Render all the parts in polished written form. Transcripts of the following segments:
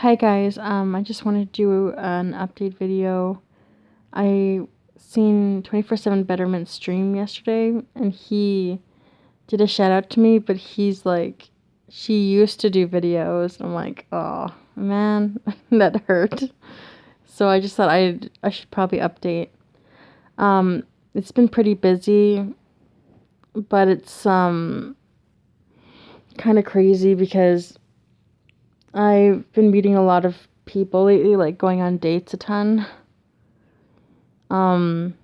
Hi guys, I just wanted to do an update video. I seen 24/7 Betterment stream yesterday, and he did a shout out to me, but he's like, she used to do videos. I'm like, oh man, that hurt. So I just thought I should probably update. It's been pretty busy, but it's kind of crazy because I've been meeting a lot of people lately, like going on dates a ton. Um,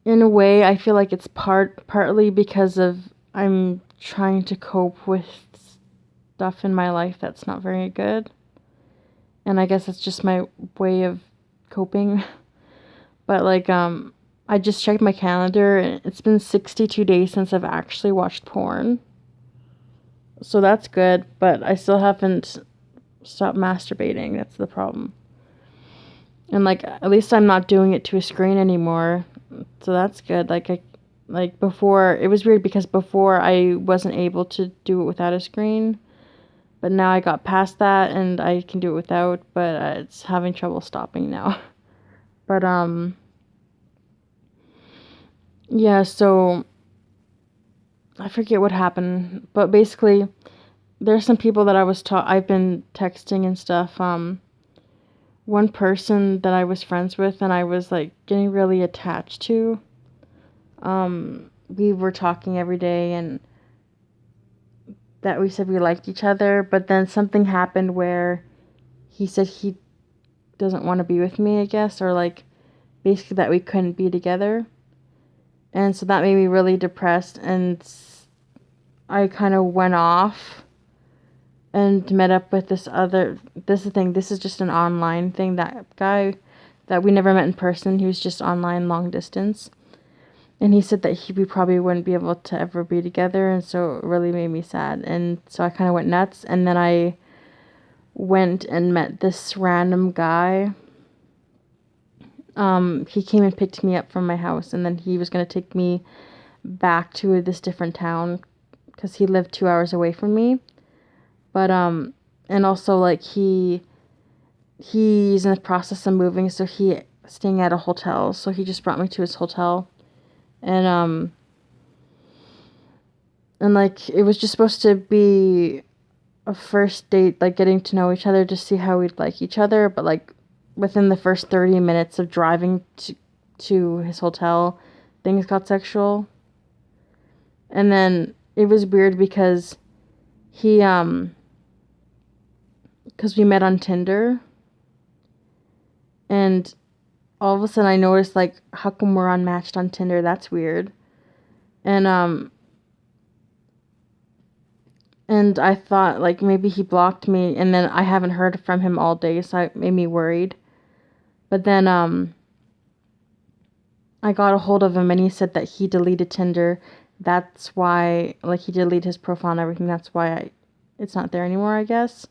in a way, I feel like it's partly because of I'm trying to cope with stuff in my life that's not very good. And I guess it's just my way of coping. But I just checked my calendar and it's been 62 days since I've actually watched porn. So that's good, but I still haven't stopped masturbating. That's the problem. And at least I'm not doing it to a screen anymore. So that's good. Before, it was weird because before I wasn't able to do it without a screen, but now I got past that and I can do it without, but it's having trouble stopping now. But yeah, so I forget what happened, but basically there's some people that I've been texting and stuff. One person that I was friends with and I was getting really attached to. We were talking every day and that we said we liked each other, but then something happened where he said he doesn't want to be with me, I guess, or basically that we couldn't be together. And so that made me really depressed, and I kind of went off and met up with this is the thing, this is just an online thing, that guy that we never met in person, he was just online long distance. And he said that we probably wouldn't be able to ever be together, and so it really made me sad. And so I kind of went nuts, and then I went and met this random guy. He came and picked me up from my house, and then he was going to take me back to this different town because he lived 2 hours away from me. But, and also, he's in the process of moving, so he's staying at a hotel, so he just brought me to his hotel. And it was just supposed to be a first date, getting to know each other to see how we'd like each other, but within the first 30 minutes of driving to his hotel, things got sexual. And then it was weird because because we met on Tinder, and all of a sudden I noticed, how come we're unmatched on Tinder? That's weird. And I thought, maybe he blocked me, and then I haven't heard from him all day, so it made me worried. But then, I got a hold of him, and he said that he deleted Tinder. That's why, he deleted his profile and everything. That's why it's not there anymore, I guess.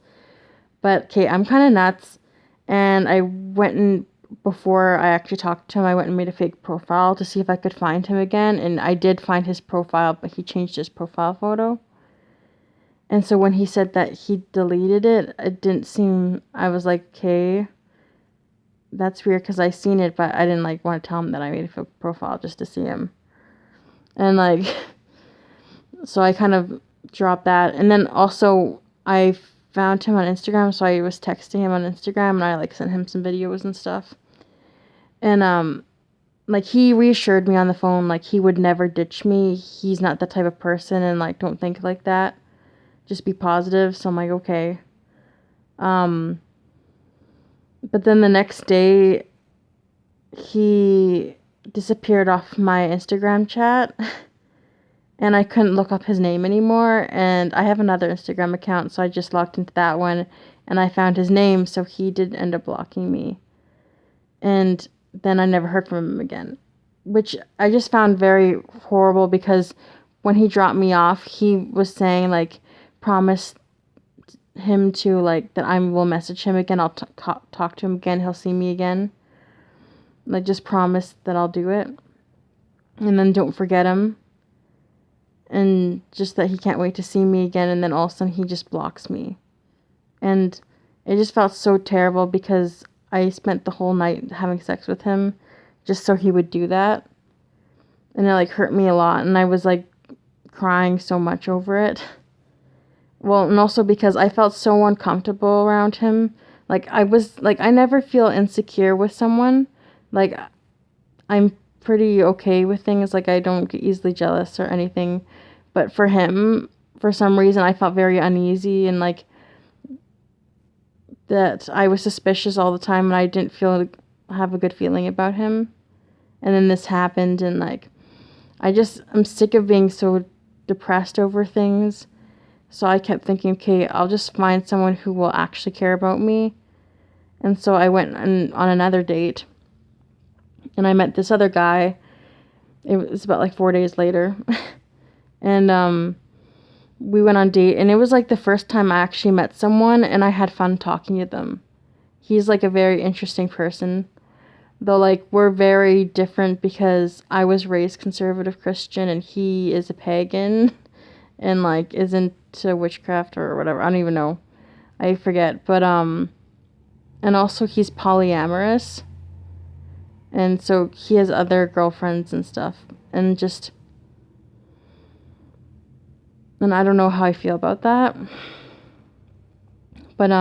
But, okay, I'm kind of nuts, and I went and, before I actually talked to him, I went and made a fake profile to see if I could find him again, and I did find his profile, but he changed his profile photo. And so when he said that he deleted it, it didn't seem, I was like, okay, that's weird, because I seen it, but I didn't want to tell him that I made a fake profile just to see him. And so I kind of dropped that. And then also I found him on Instagram, so I was texting him on Instagram, and I sent him some videos and stuff. And he reassured me on the phone, he would never ditch me. He's not that type of person, and don't think like that. Just be positive. So I'm like, okay. But then the next day, he disappeared off my Instagram chat, and I couldn't look up his name anymore. And I have another Instagram account, so I just logged into that one, and I found his name, so he did end up blocking me. And then I never heard from him again, which I just found very horrible, because when he dropped me off, he was saying, promise him to that I will message him again, I'll talk to him again, he'll see me again, just promise that I'll do it, and then don't forget him. and just that he can't wait to see me again, and then all of a sudden he just blocks me. And it just felt so terrible because I spent the whole night having sex with him just so he would do that. And it like hurt me a lot, and I was like crying so much over it. Well, and also because I felt so uncomfortable around him. Like I never feel insecure with someone. Like I'm pretty okay with things. Like I don't get easily jealous or anything. But for him, for some reason, I felt very uneasy, and like that I was suspicious all the time, and I didn't have a good feeling about him. And then this happened, and like I'm sick of being so depressed over things. So I kept thinking, okay, I'll just find someone who will actually care about me. And so I went on another date, and I met this other guy. It was about like 4 days later. And we went on a date, and it was like the first time I actually met someone, and I had fun talking to them. He's like a very interesting person. Though, like, we're very different because I was raised conservative Christian and he is a pagan and, like, is into witchcraft or whatever. I don't even know. I forget. But, and also he's polyamorous. And so he has other girlfriends and stuff. And I don't know how I feel about that. But,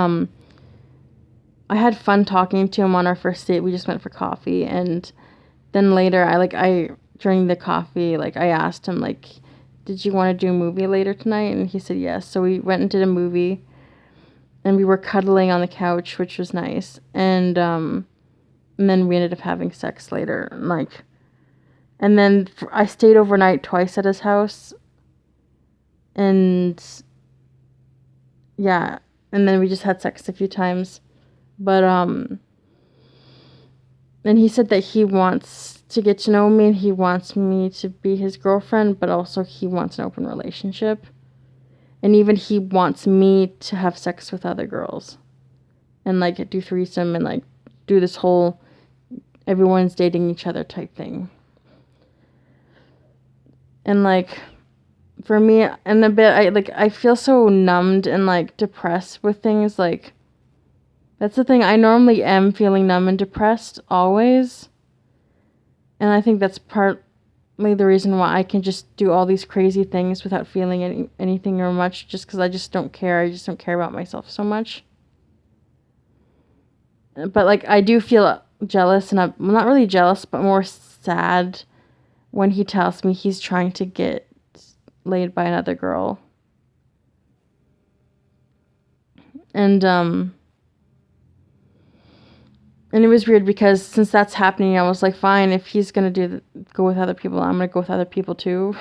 I had fun talking to him on our first date. We just went for coffee, and then later during the coffee, like I asked him like, did you want to do a movie later tonight? And he said yes. So we went and did a movie, and we were cuddling on the couch, which was nice. And then we ended up having sex later. And then I stayed overnight twice at his house. And yeah, and then we just had sex a few times. But, and he said that he wants to get to know me and he wants me to be his girlfriend, but also he wants an open relationship. And even he wants me to have sex with other girls and, like, do threesome and, like, do this whole everyone's dating each other type thing. And, like, for me, in a bit, I feel so numbed and, like, depressed with things, like, that's the thing. I normally am feeling numb and depressed always. And I think that's partly the reason why I can just do all these crazy things without feeling anything or much, just because I just don't care. I just don't care about myself so much. But, like, I do feel jealous, and I'm not really jealous, but more sad when he tells me he's trying to get laid by another girl. And it was weird because since that's happening, I was like, fine, if he's going to go with other people, I'm going to go with other people too.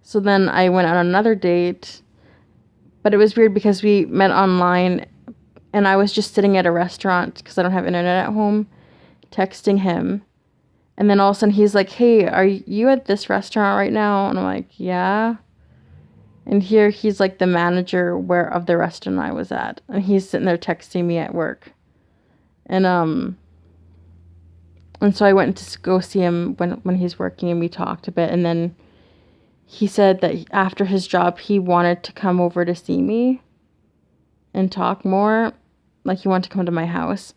So then I went on another date, but it was weird because we met online, and I was just sitting at a restaurant because I don't have internet at home, texting him. And then all of a sudden he's like, hey, are you at this restaurant right now? And I'm like, yeah. And here he's like the manager of the restaurant I was at. And he's sitting there texting me at work. And so I went to go see him when he's working, and we talked a bit. And then he said that after his job, he wanted to come over to see me and talk more. Like, he wanted to come to my house.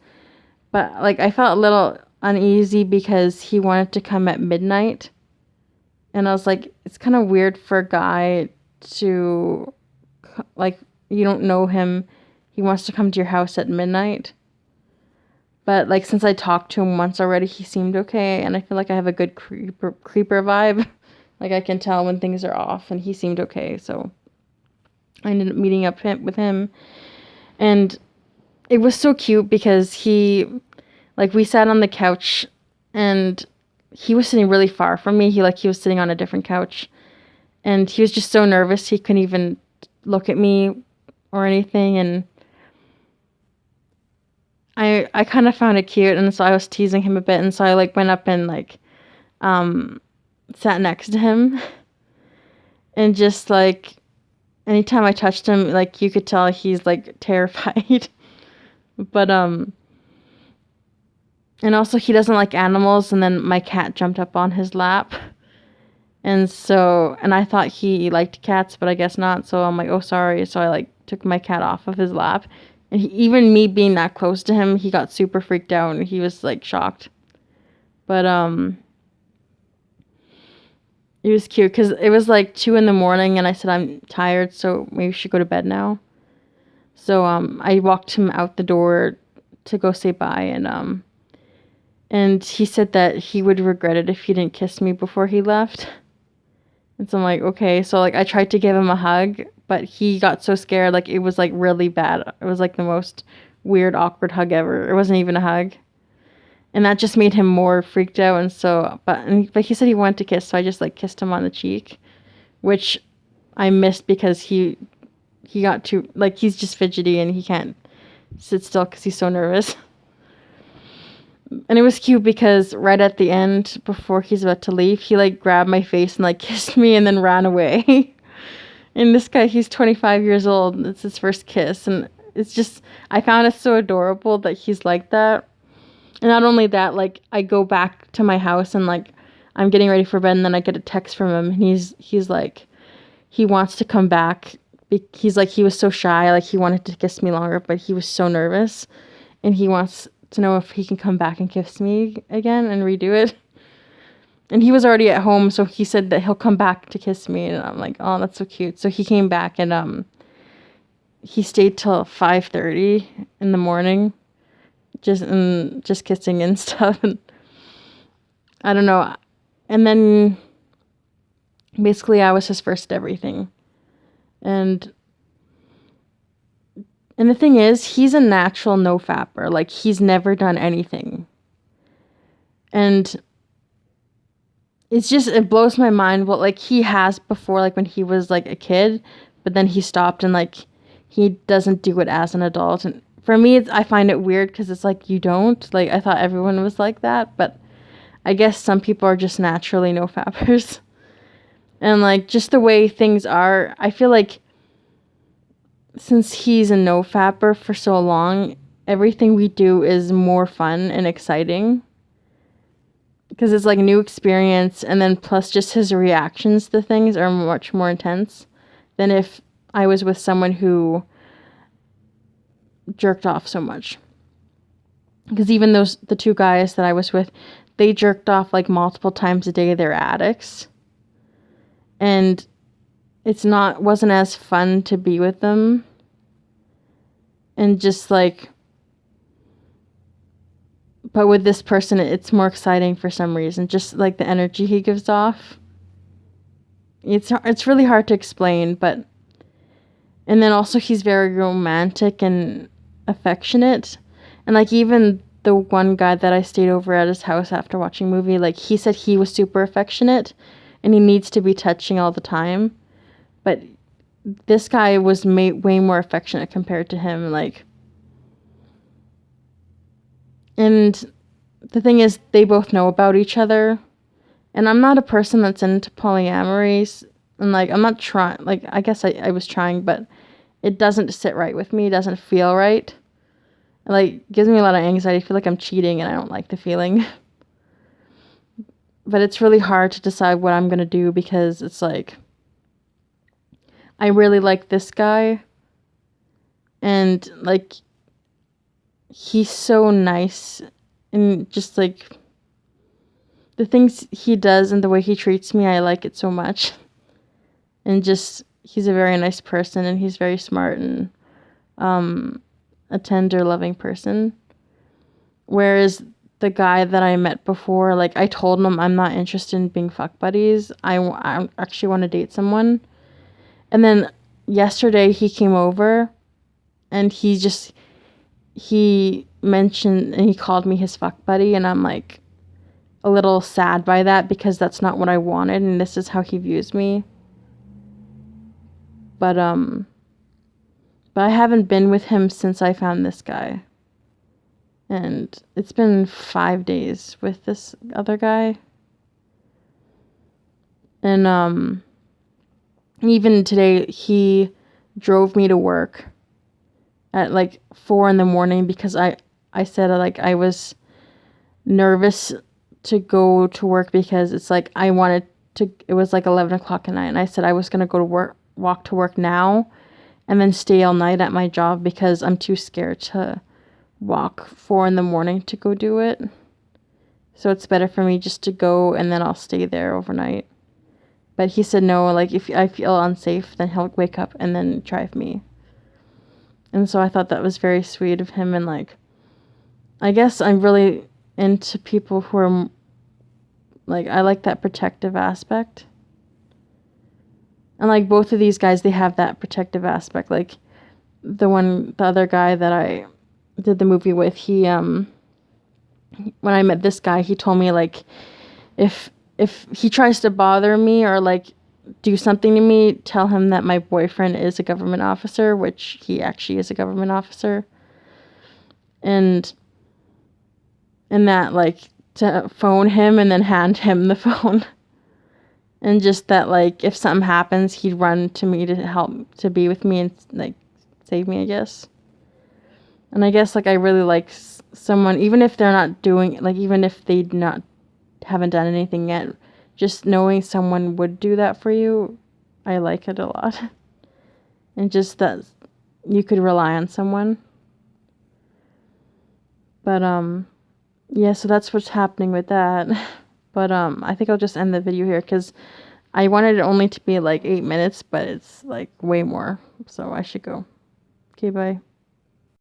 But, like, I felt a little uneasy because he wanted to come at midnight. And I was like, it's kind of weird for a guy to, like, you don't know him. He wants to come to your house at midnight. But, like, since I talked to him once already, he seemed okay. And I feel like I have a good creeper vibe. Like, I can tell when things are off, and he seemed okay. So I ended up meeting up with him. And it was so cute because we sat on the couch, and he was sitting really far from me. He was sitting on a different couch. And he was just so nervous. He couldn't even look at me or anything. And I kind of found it cute, and so I was teasing him a bit, and so I went up and sat next to him, and just anytime I touched him, you could tell he's terrified. But and also he doesn't like animals, and then my cat jumped up on his lap, And I thought he liked cats, but I guess not. So I'm like, oh, sorry. So I like took my cat off of his lap. And even me being that close to him, he got super freaked out and he was like shocked. But it was cute because it was like 2 a.m. and I said, I'm tired, so maybe we should go to bed now. So I walked him out the door to go say bye, and he said that he would regret it if he didn't kiss me before he left. And so I'm like, okay. So like I tried to give him a hug, but he got so scared, like it was like really bad. It was like the most weird, awkward hug ever. It wasn't even a hug. And that just made him more freaked out. And so, but he said he wanted to kiss, so I just like kissed him on the cheek, which I missed because he got too, like, he's just fidgety and he can't sit still because he's so nervous. And it was cute because right at the end, before he's about to leave, he like grabbed my face and like kissed me and then ran away. And this guy, he's 25 years old. It's his first kiss. And it's just, I found it so adorable that he's like that. And not only that, like I go back to my house and like I'm getting ready for bed and then I get a text from him and he's like, he wants to come back. He's like, he was so shy, like he wanted to kiss me longer, but he was so nervous and he wants to know if he can come back and kiss me again and redo it. And he was already at home, so he said that he'll come back to kiss me, and I'm like, oh, that's so cute. So he came back and he stayed till 5:30 in the morning, just kissing and stuff. And I don't know. And then basically I was his first everything. And the thing is, he's a natural no-fapper. Like, he's never done anything. And it blows my mind what, like, he has before, like, when he was, like, a kid, but then he stopped and, like, he doesn't do it as an adult. And for me, I find it weird because it's like, you don't. Like, I thought everyone was like that, but I guess some people are just naturally no-fappers. And, like, just the way things are, I feel like since he's a no-fapper for so long, everything we do is more fun and exciting. Because it's like a new experience, and then plus just his reactions to things are much more intense than if I was with someone who jerked off so much. Because even the two guys that I was with, they jerked off like multiple times a day. They're addicts. And wasn't as fun to be with them. And just like, but with this person, it's more exciting for some reason. Just like the energy he gives off. It's really hard to explain, but, and then also he's very romantic and affectionate. And like even the one guy that I stayed over at his house after watching a movie, like he said he was super affectionate and he needs to be touching all the time. But this guy was way more affectionate compared to him, like. And the thing is, they both know about each other. And I'm not a person that's into polyamory. And, like, I'm not trying, like, I guess I was trying, but it doesn't sit right with me. It doesn't feel right. It, like, gives me a lot of anxiety. I feel like I'm cheating and I don't like the feeling. But it's really hard to decide what I'm going to do because it's like, I really like this guy. And, like, he's so nice. And just, like, the things he does and the way he treats me, I like it so much. And just, he's a very nice person and he's very smart and a tender, loving person. Whereas the guy that I met before, like, I told him I'm not interested in being fuck buddies. I actually want to date someone. And then yesterday he came over and he mentioned and he called me his fuck buddy, and I'm like a little sad by that because that's not what I wanted and this is how he views me. But I haven't been with him since I found this guy. And it's been 5 days with this other guy. And even today he drove me to work at like 4 a.m. because I said like I was nervous to go to work because it's like I wanted it was like 11 o'clock at night, and I said I was going to go to work, walk to work now, and then stay all night at my job because I'm too scared to walk 4 in the morning to go do it. So it's better for me just to go, and then I'll stay there overnight. But he said no, like if I feel unsafe, then he'll wake up and then drive me. And so I thought that was very sweet of him, and like I guess I'm really into people who are like, I like that protective aspect. And like both of these guys, they have that protective aspect. Like the other guy that I did the movie with, he when I met this guy, he told me like if he tries to bother me or like do something to me, tell him that my boyfriend is a government officer, which he actually is a government officer. And that like to phone him and then hand him the phone. And just that like if something happens, he'd run to me to help, to be with me and like save me, I guess. And I guess like I really like someone, even if they're not doing, like even if they haven't done anything yet, just knowing someone would do that for you, I like it a lot. And just that you could rely on someone. But yeah, so that's what's happening with that. But I think I'll just end the video here because I wanted it only to be like 8 minutes, but it's like way more, so I should go. Okay, bye.